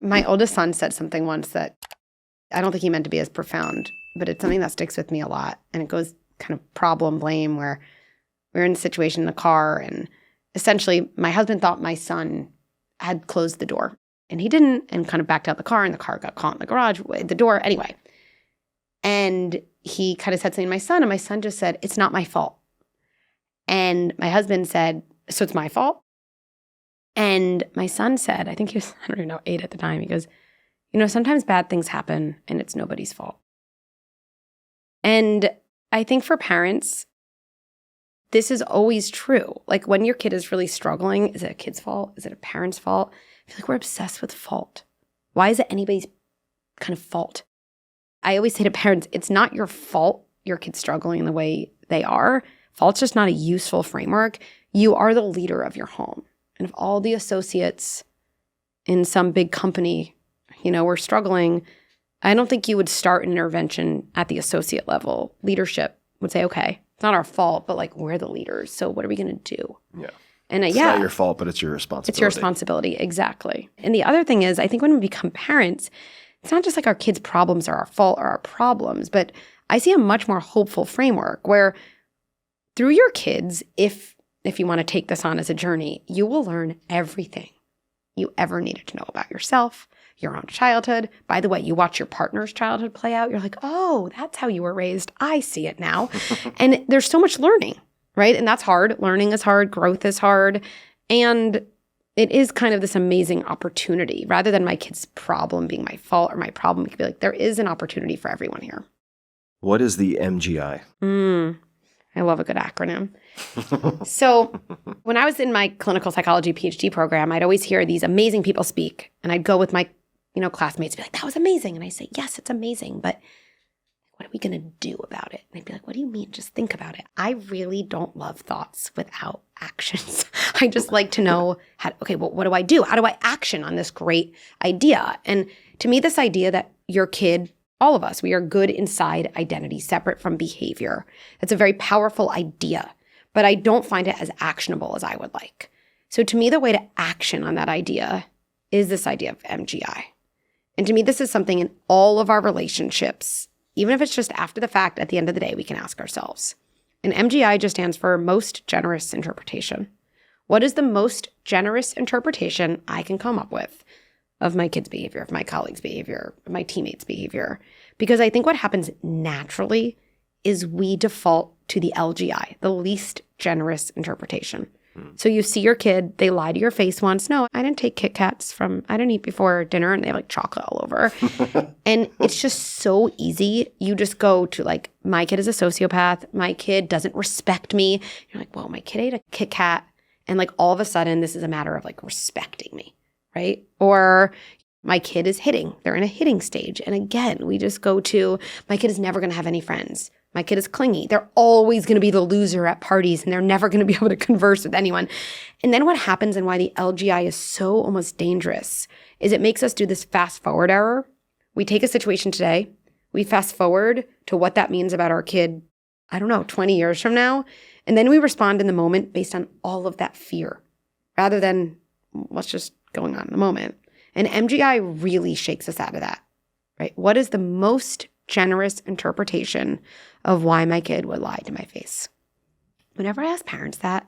My oldest son said something once that I don't think he meant to be as profound, but it's something that sticks with me a lot. And it goes kind of problem blame, where we're in a situation in the car, and essentially my husband thought my son had closed the door, and he didn't, and kind of backed out the car, and the car got caught in the garage, the door, anyway. And he kind of said something to my son, and my son just said, "It's not my fault." And my husband said, "So it's my fault?" And my son said, I think he was, I don't even know, 8 at the time. He goes, sometimes bad things happen and it's nobody's fault. And I think for parents, this is always true. Like when your kid is really struggling, is it a kid's fault? Is it a parent's fault? I feel like we're obsessed with fault. Why is it anybody's kind of fault? I always say to parents, it's not your fault your kid's struggling in the way they are. Fault's just not a useful framework. You are the leader of your home. And if all the associates in some big company, were struggling, I don't think you would start an intervention at the associate level. Leadership would say, okay, it's not our fault, but like we're the leaders. So what are we going to do? Yeah. And it's not your fault, but it's your responsibility. It's your responsibility. Exactly. And the other thing is, I think when we become parents, it's not just like our kids' problems are our fault or our problems, but I see a much more hopeful framework where through your kids, if you want to take this on as a journey, you will learn everything you ever needed to know about yourself, your own childhood. By the way, you watch your partner's childhood play out, you're like, oh, that's how you were raised. I see it now. And there's so much learning, right? And that's hard. Learning is hard. Growth is hard. And it is kind of this amazing opportunity. Rather than my kid's problem being my fault or my problem, it could be like, there is an opportunity for everyone here. What is the MGI? I love a good acronym. So when I was in my clinical psychology PhD program, I'd always hear these amazing people speak. And I'd go with my, classmates and be like, that was amazing. And I say, yes, it's amazing. But what are we going to do about it? And they'd be like, what do you mean? Just think about it. I really don't love thoughts without actions. I just like to know, what do I do? How do I action on this great idea? And to me, this idea that your kid, all of us, we are good inside identity, separate from behavior. It's a very powerful idea, but I don't find it as actionable as I would like. So to me, the way to action on that idea is this idea of MGI. And to me, this is something in all of our relationships, even if it's just after the fact, at the end of the day, we can ask ourselves. And MGI just stands for most generous interpretation. What is the most generous interpretation I can come up with of my kid's behavior, of my colleagues' behavior, of my teammates' behavior? Because I think what happens naturally is we default to the LGI, the least generous interpretation. So you see your kid, they lie to your face once. No, I didn't take Kit Kats I didn't eat before dinner, and they have like chocolate all over. And it's just so easy. You just go to like, my kid is a sociopath. My kid doesn't respect me. You're like, well, my kid ate a Kit Kat. And like all of a sudden, this is a matter of like respecting me, right? Or my kid is hitting. They're in a hitting stage. And again, we just go to, my kid is never going to have any friends. My kid is clingy. They're always going to be the loser at parties, and they're never going to be able to converse with anyone. And then what happens, and why the LGI is so almost dangerous, is it makes us do this fast forward error. We take a situation today, we fast forward to what that means about our kid, 20 years from now. And then we respond in the moment based on all of that fear, rather than what's just going on in the moment. And MGI really shakes us out of that, right? What is the most generous interpretation of why my kid would lie to my face? Whenever I ask parents that,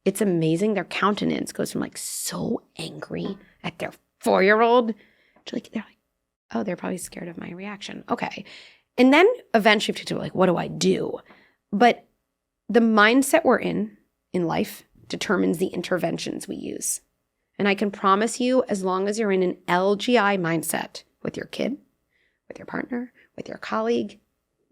it's amazing. Their countenance goes from like so angry at their 4-year-old to like, they're like, oh, they're probably scared of my reaction. Okay. And then eventually to like, what do I do? But the mindset we're in life determines the interventions we use. And I can promise you, as long as you're in an LGI mindset with your kid, with your partner, with your colleague,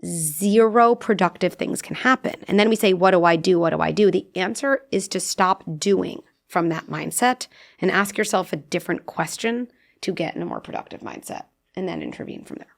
zero productive things can happen. And then we say, what do I do? What do I do? The answer is to stop doing from that mindset and ask yourself a different question to get in a more productive mindset, and then intervene from there.